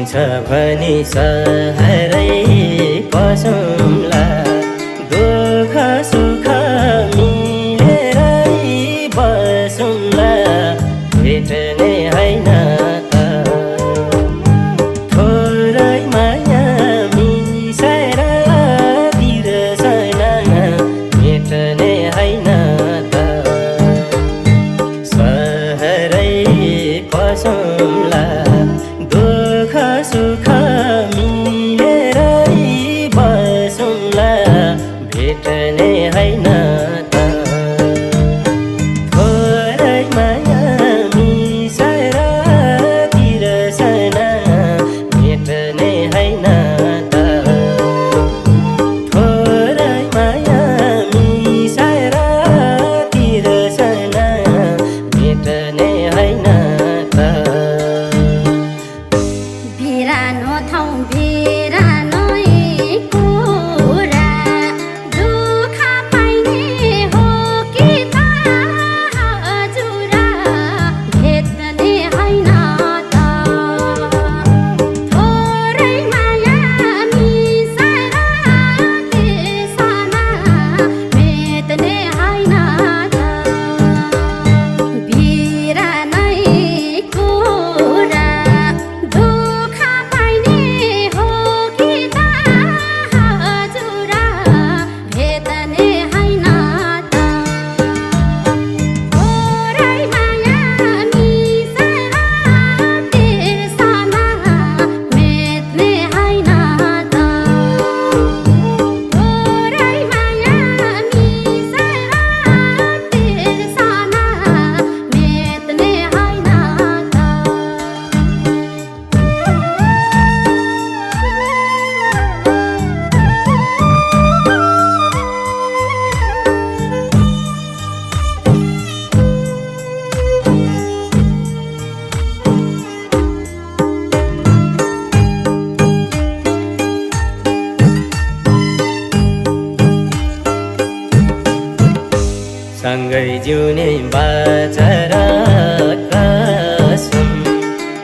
हुन्छ भने सहरै पसौँला दुःख सुख मिलेरै बसौँला भेट्ने होइन त थोरै माया मिसाएर बिर्सना भेट्ने होइन त सहरै पसौँला दुःख सुख मिलेरै बसौँला भेट्ने होइन त थोरै माया मिसाएर बिर्सना भेट्ने होइन त थोरै माया मिसाएर बिर्सना भेट्ने होइन त बिरानो ठाउँ बिरानो कुरा दुःख पाइने हो कि त हजुर भेट्ने होइन त थोरै माया मिसाएर त्यसमा भेट्ने होइन त बिरानै कुरा दुःख पाइने हो कि त हजुर भेट्ने होइन त थोरै माया मिसाएर त्यसमा भेट्ने होइन त थोरै माया मिसाएर त्यसमा भेट्ने होइन त सँगै जिउने बाचर कसम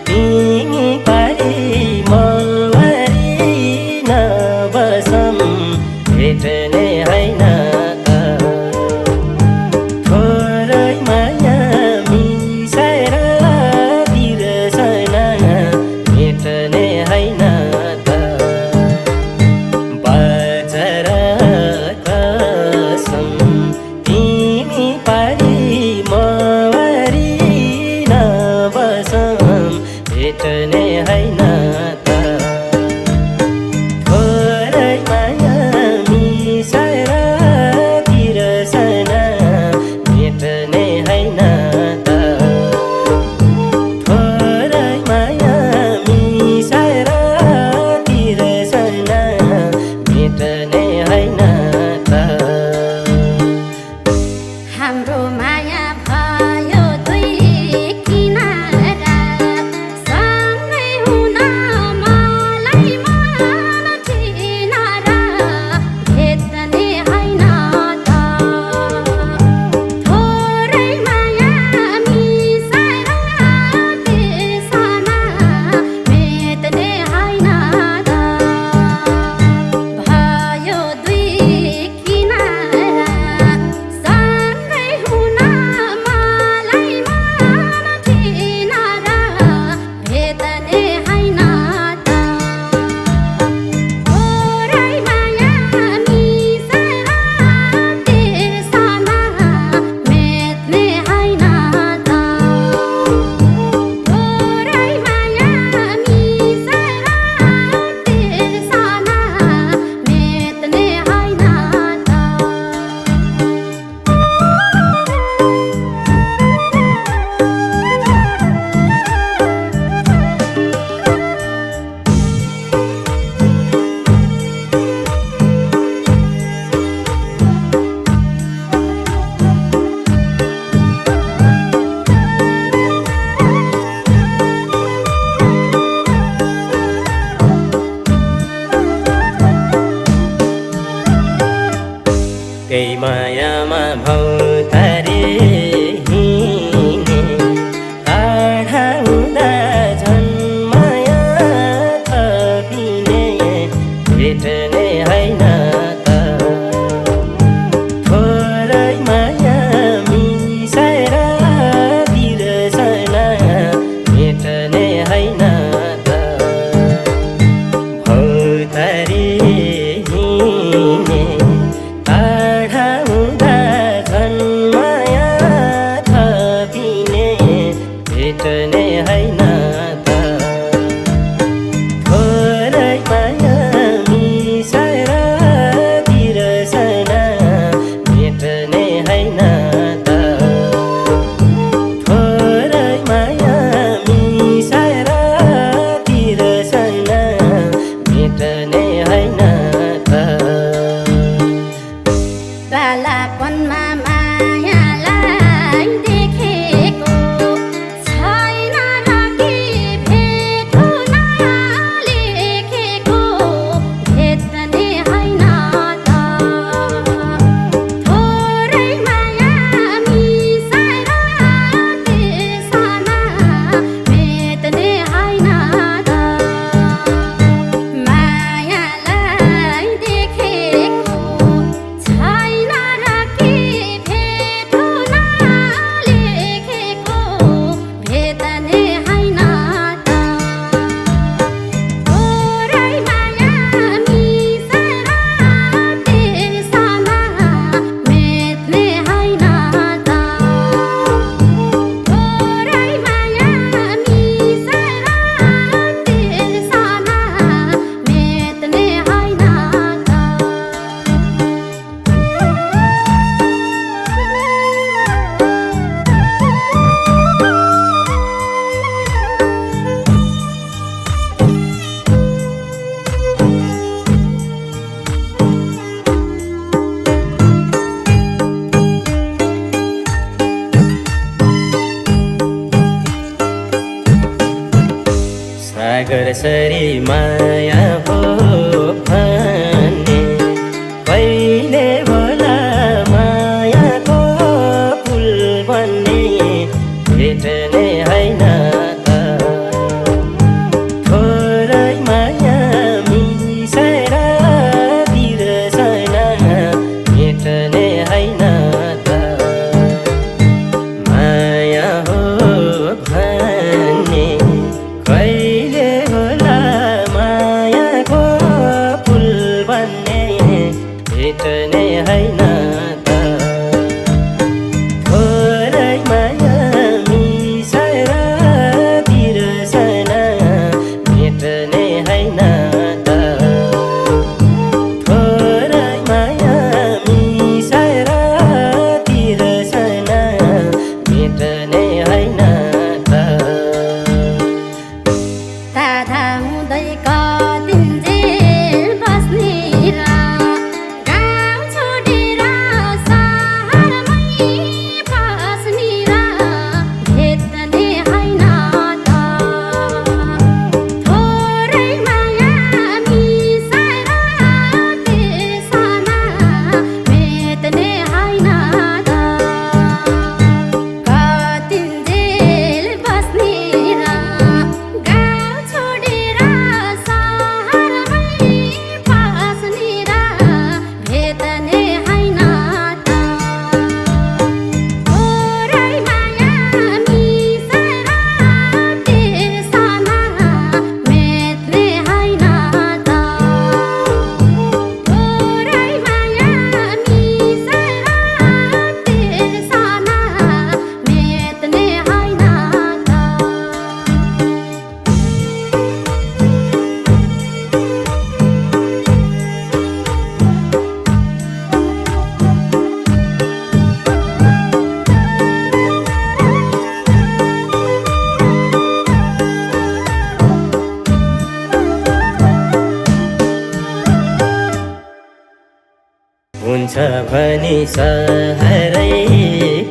तिमी पारी मवरी नबसम भेट्ने होइन त थोरै माया मिसाएर बिर्सना भेट्ने होइन त बाचर कसम तिमी पारी मवरी नबसम भेट्ने होइन त थोरै माया मिसाएर बिर्सना भेट्ने होइन त थोरै माया मिसाएर बिर्सना भेट्ने होइन त हाम्रो माया भयो दुई किनारा सँगै हुन सागर सरी माया हो भन्ने कहिले होला मायाको पुल बन्ने भेट्ने होइन त थोरै माया मिसाएर बिर्सन भेट्ने होइन त माया हो भन्ने कहिले होला मायाको पुल बन्ने भेट्ने होइन त थोरै माया मिसाएर बिर्सन भेट्ने होइन त थोरै माया मिसाएर बिर्सन भेट्ने होइन त ताथा हुँदै कदिन जेल बस्ने र गाउँ छोडेर सहरमै बस्ने र भेट्ने होइन त थोरै माया मिसाएर त्यसमा भेट्ने होइन त कदिन जेल बस्ने र गाउँ छोडेर सहरमै बस्ने र भेट्ने होइन त थोरै माया मिसाएर त्यसमा भेट्ने होइन त थोरै माया मिसाएर त्यसमा भेट्ने होइन त हुन्छ भनी सहरै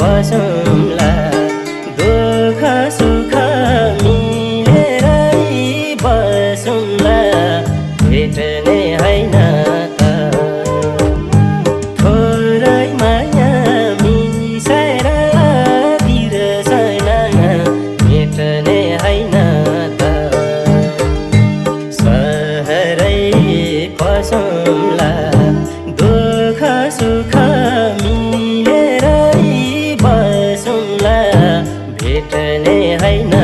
पसौँला दुःख सुख मिलेरै बसौँला भेट्ने होइन त थोरै माया मिसाएर बिर्सन भेट्ने होइन त सहरै पसौँला दुःख सुख मिलेरै बसौँला भेट्ने होइन